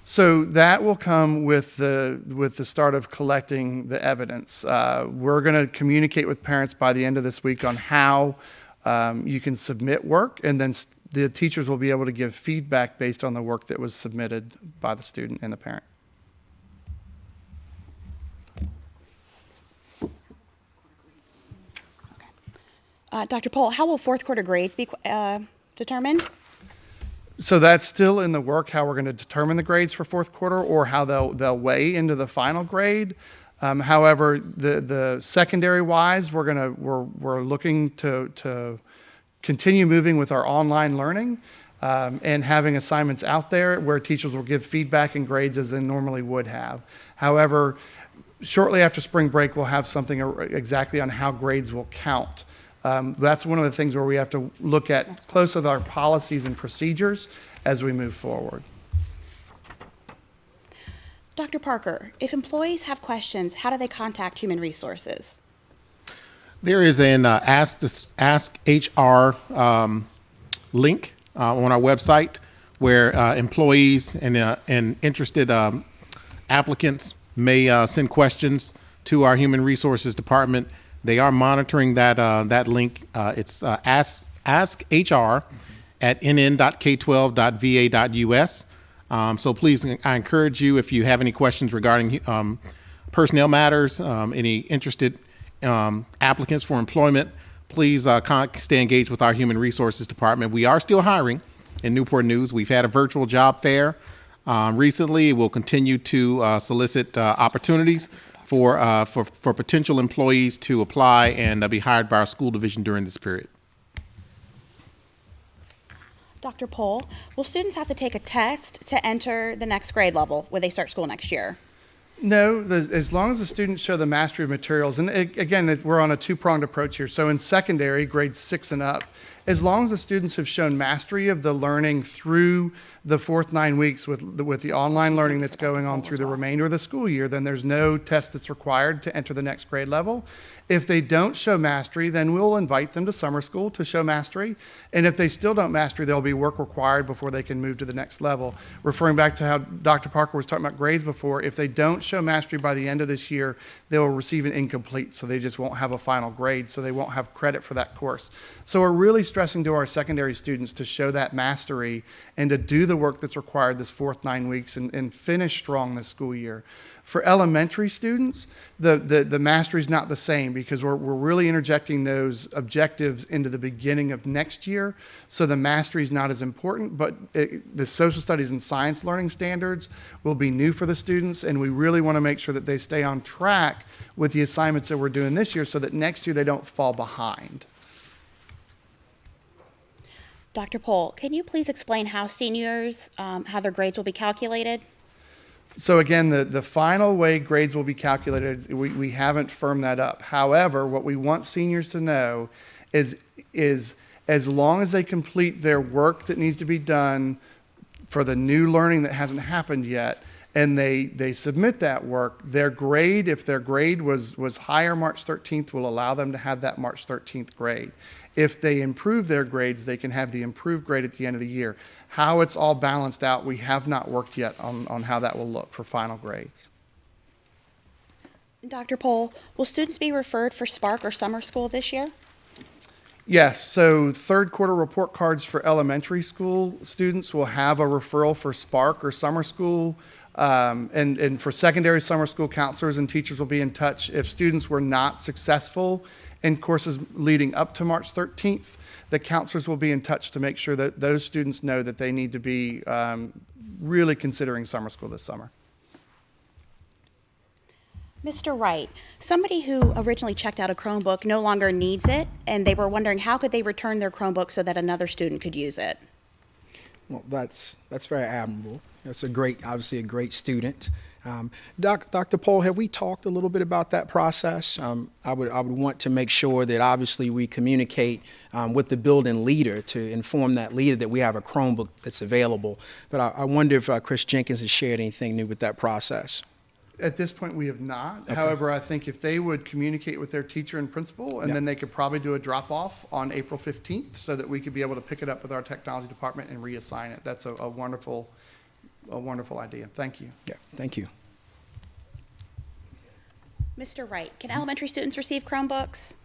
Speaker 4: So that will come with the start of collecting the evidence. We're going to communicate with parents by the end of this week on how you can submit work, and then the teachers will be able to give feedback based on the work that was submitted by the student and the parent.
Speaker 5: Dr. Pohl, how will fourth quarter grades be determined?
Speaker 4: So that's still in the work, how we're going to determine the grades for fourth quarter, or how they'll weigh into the final grade. However, the secondary wise, we're looking to continue moving with our online learning and having assignments out there where teachers will give feedback and grades as they normally would have. However, shortly after spring break, we'll have something exactly on how grades will count. That's one of the things where we have to look at close with our policies and procedures as we move forward.
Speaker 5: Dr. Parker, if employees have questions, how do they contact Human Resources?
Speaker 1: There is an Ask HR link on our website where employees and interested applicants may send questions to our Human Resources Department. They are monitoring that link. It's askhr at nn.k12.va.us. So please, I encourage you, if you have any questions regarding personnel matters, any interested applicants for employment, please stay engaged with our Human Resources Department. We are still hiring in Newport News. We've had a virtual job fair recently. We'll continue to solicit opportunities for potential employees to apply and be hired by our school division during this period.
Speaker 5: Dr. Pohl, will students have to take a test to enter the next grade level when they start school next year?
Speaker 4: No, as long as the students show the mastery of materials, and again, we're on a two-pronged approach here. So in secondary, grades 6 and up, as long as the students have shown mastery of the learning through the fourth 9 weeks with the online learning that's going on through the remainder of the school year, then there's no test that's required to enter the next grade level. If they don't show mastery, then we'll invite them to summer school to show mastery. And if they still don't mastery, there'll be work required before they can move to the next level. Referring back to how Dr. Parker was talking about grades before, if they don't show mastery by the end of this year, they will receive an incomplete, so they just won't have a final grade, so they won't have credit for that course. So we're really stressing to our secondary students to show that mastery and to do the work that's required this fourth 9 weeks and finish strong this school year. For elementary students, the mastery is not the same because we're really interjecting those objectives into the beginning of next year. So the mastery is not as important, but the social studies and science learning standards will be new for the students, and we really want to make sure that they stay on track with the assignments that we're doing this year so that next year they don't fall behind.
Speaker 5: Dr. Pohl, can you please explain how seniors, how their grades will be calculated?
Speaker 4: So again, the final way grades will be calculated, we haven't firmed that up. However, what we want seniors to know is as long as they complete their work that needs to be done for the new learning that hasn't happened yet, and they submit that work, their grade, if their grade was higher March 13th, will allow them to have that March 13th grade. If they improve their grades, they can have the improved grade at the end of the year. How it's all balanced out, we have not worked yet on how that will look for final grades.
Speaker 5: Dr. Pohl, will students be referred for Spark or summer school this year?
Speaker 4: Yes, so third quarter report cards for elementary school students will have a referral for Spark or summer school. And for secondary summer school, counselors and teachers will be in touch. If students were not successful in courses leading up to March 13th, the counselors will be in touch to make sure that those students know that they need to be really considering summer school this summer.
Speaker 5: Mr. Wright, somebody who originally checked out a Chromebook no longer needs it, and they were wondering how could they return their Chromebook so that another student could use it?
Speaker 3: Well, that's very admirable. That's obviously a great student. Dr. Pohl, have we talked a little bit about that process? I would want to make sure that obviously we communicate with the building leader to inform that leader that we have a Chromebook that's available. But I wonder if Chris Jenkins has shared anything new with that process.
Speaker 4: At this point, we have not.
Speaker 3: Okay.
Speaker 4: However, I think if they would communicate with their teacher and principal, and then they could probably do a drop-off on April 15th so that we could be able to pick it up with our technology department and reassign it. That's a wonderful idea. Thank you.
Speaker 3: Yeah, thank you.
Speaker 5: Mr. Wright, can elementary students receive Chromebooks?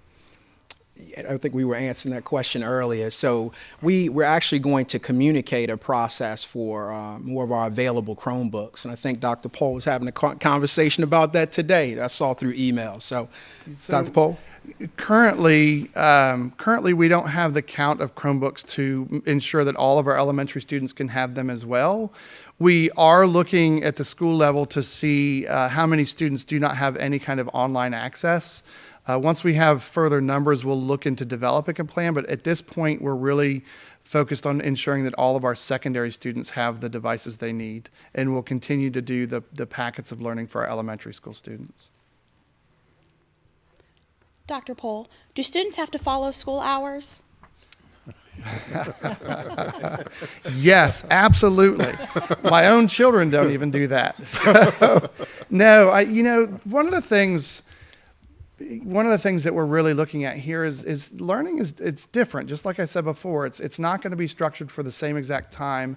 Speaker 3: I think we were answering that question earlier. So we're actually going to communicate a process for more of our available Chromebooks. And I think Dr. Pohl was having a conversation about that today. I saw through email. So Dr. Pohl?
Speaker 4: Currently, we don't have the count of Chromebooks to ensure that all of our elementary students can have them as well. We are looking at the school level to see how many students do not have any kind of online access. Once we have further numbers, we'll look into developing a plan, but at this point, we're really focused on ensuring that all of our secondary students have the devices they need, and we'll continue to do the packets of learning for our elementary school students.
Speaker 5: Dr. Pohl, do students have to follow school hours?
Speaker 4: Yes, absolutely. My own children don't even do that. So, no, one of the things that we're really looking at here is learning it's different. Just like I said before, it's not going to be structured for the same exact time.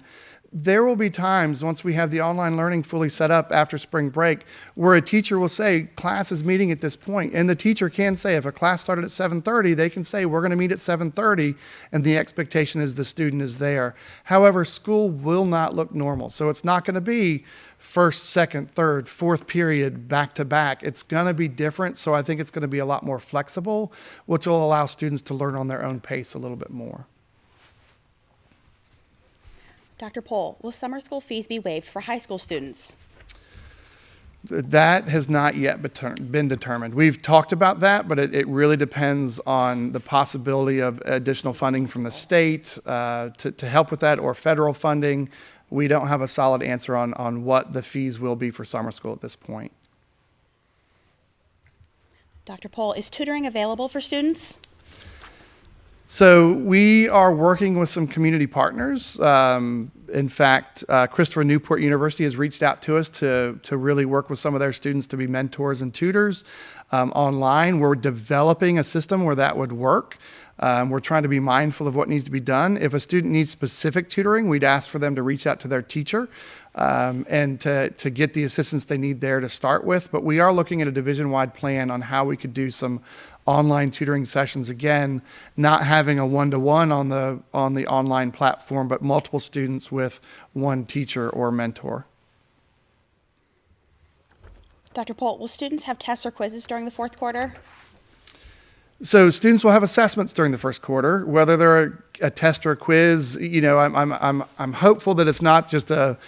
Speaker 4: There will be times once we have the online learning fully set up after spring break where a teacher will say class is meeting at this point, and the teacher can say if a class started at 7:30, they can say we're going to meet at 7:30, and the expectation is the student is there. However, school will not look normal, so it's not going to be first, second, third, fourth period back to back. It's going to be different, so I think it's going to be a lot more flexible, which will allow students to learn on their own pace a little bit more.
Speaker 5: Dr. Pohl, will summer school fees be waived for high school students?
Speaker 4: That has not yet been determined. We've talked about that, but it really depends on the possibility of additional funding from the state to help with that, or federal funding. We don't have a solid answer on what the fees will be for summer school at this point.
Speaker 5: Dr. Pohl, is tutoring available for students?
Speaker 4: So we are working with some community partners. In fact, Christopher Newport University has reached out to us to really work with some of their students to be mentors and tutors online. We're developing a system where that would work. We're trying to be mindful of what needs to be done. If a student needs specific tutoring, we'd ask for them to reach out to their teacher and to get the assistance they need there to start with. But we are looking at a division-wide plan on how we could do some online tutoring sessions, again, not having a one-to-one on the online platform, but multiple students with one teacher or mentor.
Speaker 5: Dr. Pohl, will students have tests or quizzes during the fourth quarter?
Speaker 4: So students will have assessments during the first quarter, whether they're a test or a quiz. I'm hopeful that it's not just a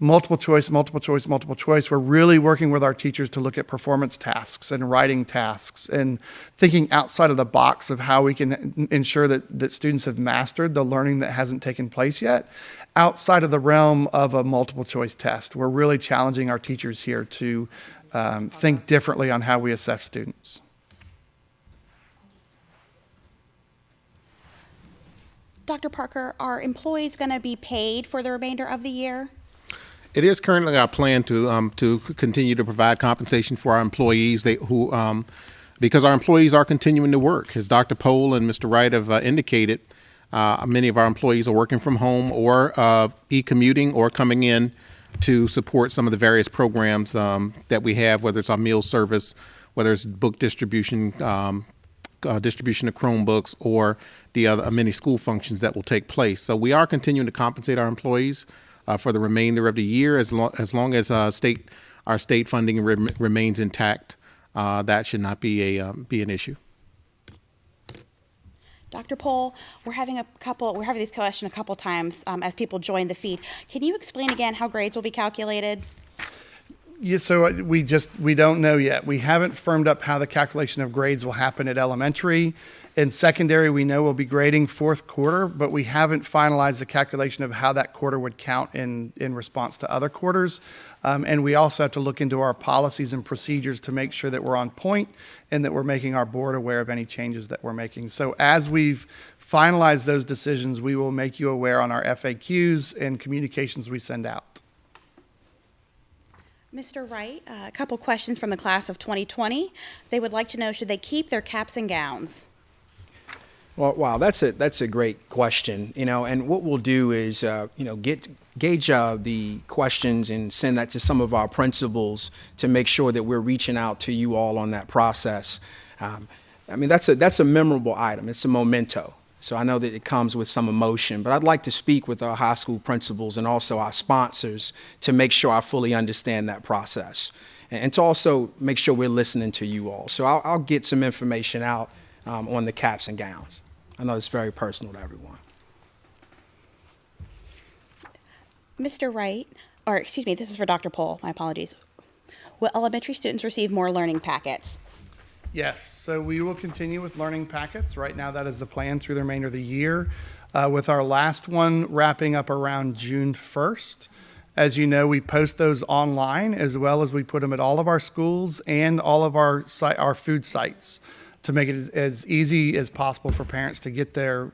Speaker 4: multiple choice. We're really working with our teachers to look at performance tasks and writing tasks and thinking outside of the box of how we can ensure that students have mastered the learning that hasn't taken place yet outside of the realm of a multiple choice test. We're really challenging our teachers here to think differently on how we assess students.
Speaker 5: Dr. Parker, are employees going to be paid for the remainder of the year?
Speaker 1: It is currently our plan to continue to provide compensation for our employees because our employees are continuing to work. As Dr. Pohl and Mr. Wright have indicated, many of our employees are working from home or e-commuting or coming in to support some of the various programs that we have, whether it's our meal service, whether it's book distribution, distribution of Chromebooks, or the other many school functions that will take place. So we are continuing to compensate our employees for the remainder of the year, as long as our state funding remains intact. That should not be an issue.
Speaker 5: Dr. Pohl, we're having this question a couple times as people join the feed. Can you explain again how grades will be calculated?
Speaker 4: Yeah, so we don't know yet. We haven't firmed up how the calculation of grades will happen at elementary. In secondary, we know we'll be grading fourth quarter, but we haven't finalized the calculation of how that quarter would count in response to other quarters. And we also have to look into our policies and procedures to make sure that we're on point and that we're making our board aware of any changes that we're making. So as we've finalized those decisions, we will make you aware on our FAQs and communications we send out.
Speaker 5: Mr. Wright, a couple questions from the class of 2020. They would like to know, should they keep their caps and gowns?
Speaker 3: Well, wow, that's a great question. And what we'll do is, gauge the questions and send that to some of our principals to make sure that we're reaching out to you all on that process. That's a memorable item. It's a memento. So I know that it comes with some emotion, but I'd like to speak with our high school principals and also our sponsors to make sure I fully understand that process. and to also make sure we're listening to you all. So I'll get some information out on the caps and gowns. I know it's very personal to everyone.
Speaker 5: Mr. Wright, or excuse me, this is for Dr. Pohl, my apologies. Will elementary students receive more learning packets?
Speaker 4: Yes, so we will continue with learning packets. Right now, that is the plan through the remainder of the year, with our last one wrapping up around June 1st. As you know, we post those online as well as we put them at all of our schools and all of our food sites to make it as easy as possible for parents to get their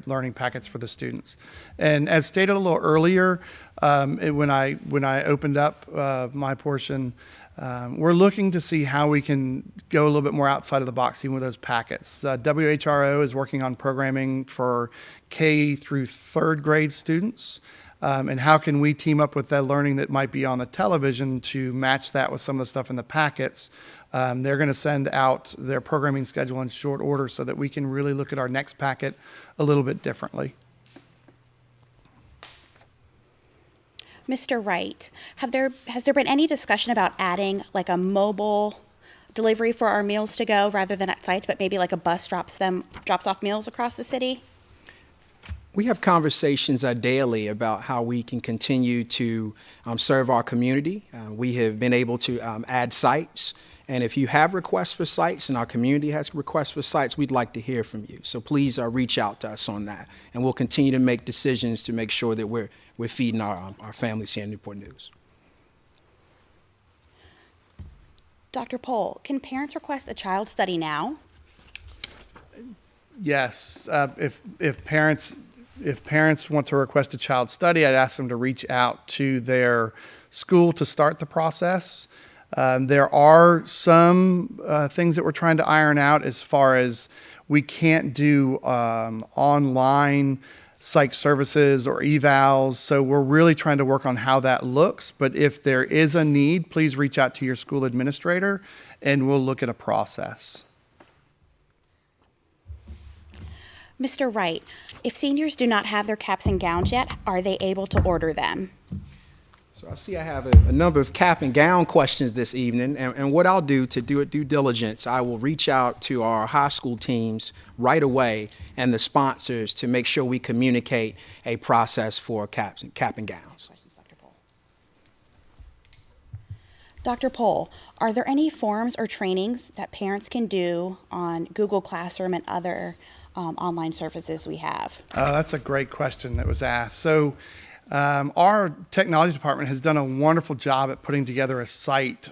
Speaker 4: learning packets for the students. And as stated a little earlier, when I opened up my portion, we're looking to see how we can go a little bit more outside of the box even with those packets. WHRO is working on programming for K through third grade students. And how can we team up with that learning that might be on the television to match that with some of the stuff in the packets? They're going to send out their programming schedule in short order so that we can really look at our next packet a little bit differently.
Speaker 5: Mr. Wright, has there been any discussion about adding like a mobile delivery for our meals to go rather than at sites, but maybe like a bus drops off meals across the city?
Speaker 3: We have conversations daily about how we can continue to serve our community. We have been able to add sites. And if you have requests for sites and our community has requests for sites, we'd like to hear from you. So please reach out to us on that. And we'll continue to make decisions to make sure that we're feeding our families here in Newport News.
Speaker 5: Dr. Pohl, can parents request a child study now?
Speaker 4: Yes, if parents want to request a child study, I'd ask them to reach out to their school to start the process. There are some things that we're trying to iron out as far as we can't do online psych services or evals. So we're really trying to work on how that looks. But if there is a need, please reach out to your school administrator and we'll look at a process.
Speaker 5: Mr. Wright, if seniors do not have their caps and gowns yet, are they able to order them?
Speaker 3: So I see I have a number of cap and gown questions this evening, and what I'll do to do it due diligence, I will reach out to our high school teams right away and the sponsors to make sure we communicate a process for cap and gowns.
Speaker 5: Dr. Pohl, are there any forms or trainings that parents can do on Google Classroom and other online services we have?
Speaker 4: That's a great question that was asked. So our technology department has done a wonderful job at putting together a site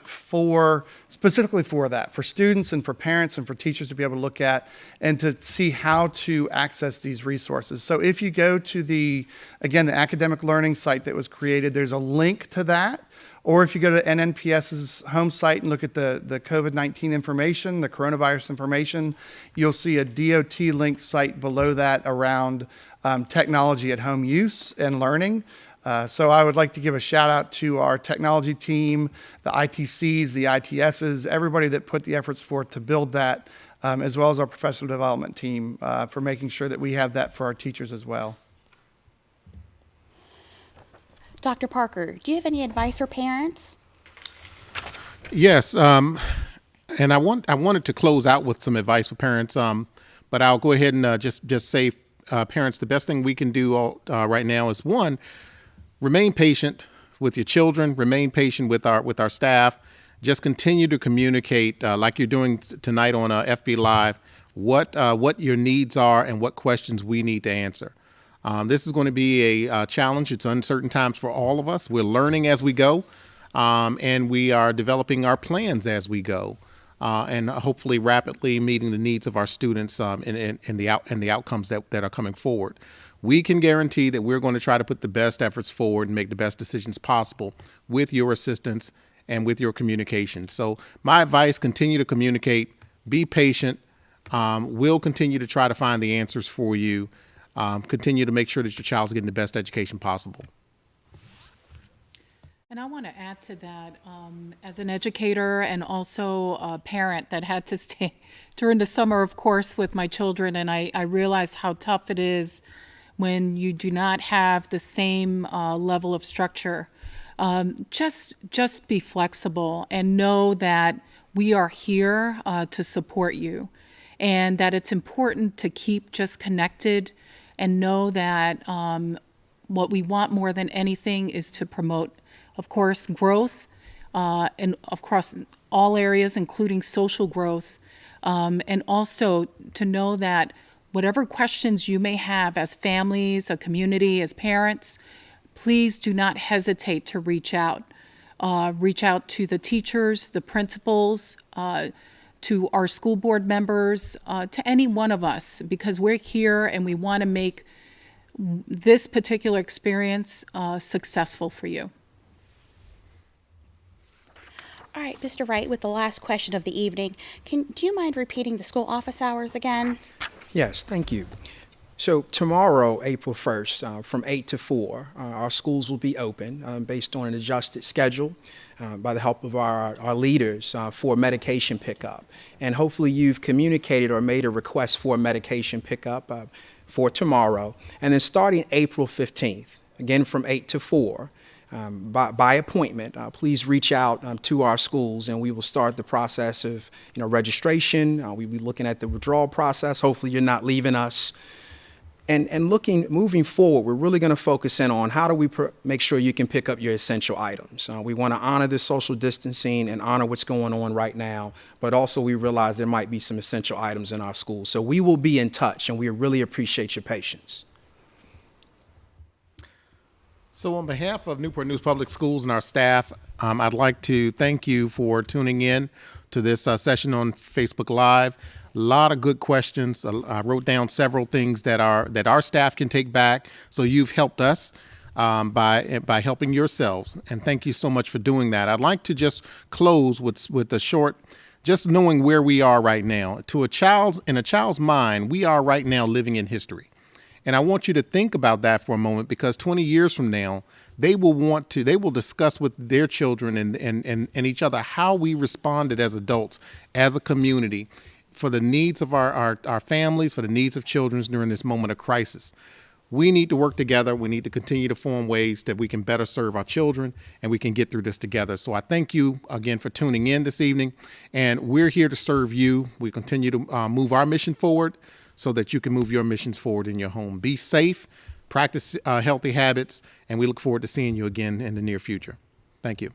Speaker 4: specifically for that, for students and for parents and for teachers to be able to look at and to see how to access these resources. So if you go to the academic learning site that was created, there's a link to that. Or if you go to NNPS's home site and look at the COVID-19 information, the coronavirus information, you'll see a DOT linked site below that around technology at home use and learning. So I would like to give a shout out to our technology team, the ITCs, the ITSs, everybody that put the efforts forth to build that, as well as our professional development team for making sure that we have that for our teachers as well.
Speaker 5: Dr. Parker, do you have any advice for parents?
Speaker 1: Yes, and I wanted to close out with some advice for parents, but I'll go ahead and just say, parents, the best thing we can do right now is, one, remain patient with your children, remain patient with our staff. Just continue to communicate like you're doing tonight on FB Live, what your needs are and what questions we need to answer. This is going to be a challenge. It's uncertain times for all of us. We're learning as we go, and we are developing our plans as we go, and hopefully rapidly meeting the needs of our students and the outcomes that are coming forward. We can guarantee that we're going to try to put the best efforts forward and make the best decisions possible with your assistance and with your communication. So my advice, continue to communicate, be patient. We'll continue to try to find the answers for you. Continue to make sure that your child's getting the best education possible.
Speaker 2: And I want to add to that, as an educator and also a parent that had to stay during the summer, of course, with my children, and I realized how tough it is when you do not have the same level of structure. Just be flexible and know that we are here to support you, and that it's important to keep just connected and know that what we want more than anything is to promote, of course, growth and across all areas, including social growth, and also to know that whatever questions you may have as families, a community, as parents, please do not hesitate to reach out. Reach out to the teachers, the principals, to our school board members, to any one of us, because we're here and we want to make this particular experience successful for you.
Speaker 5: All right, Mr. Wright, with the last question of the evening, do you mind repeating the school office hours again?
Speaker 3: Yes, thank you. So tomorrow, April 1st, from 8 to 4, our schools will be open based on an adjusted schedule by the help of our leaders for medication pickup. And hopefully you've communicated or made a request for medication pickup for tomorrow. And then starting April 15th, again from 8 to 4, by appointment, please reach out to our schools, and we will start the process of registration. We'll be looking at the withdrawal process. Hopefully you're not leaving us. And moving forward, we're really going to focus in on how do we make sure you can pick up your essential items. We want to honor the social distancing and honor what's going on right now, but also we realize there might be some essential items in our schools. So we will be in touch, and we really appreciate your patience.
Speaker 1: So on behalf of Newport News Public Schools and our staff, I'd like to thank you for tuning in to this session on Facebook Live. A lot of good questions. I wrote down several things that our staff can take back. So you've helped us by helping yourselves, and thank you so much for doing that. I'd like to just close with a short, just knowing where we are right now. In a child's mind, we are right now living in history. And I want you to think about that for a moment, because 20 years from now, they will discuss with their children and each other how we responded as adults, as a community, for the needs of our families, for the needs of children during this moment of crisis. We need to work together. We need to continue to form ways that we can better serve our children, and we can get through this together. So I thank you again for tuning in this evening, and we're here to serve you. We continue to move our mission forward so that you can move your missions forward in your home. Be safe, practice healthy habits, and we look forward to seeing you again in the near future. Thank you.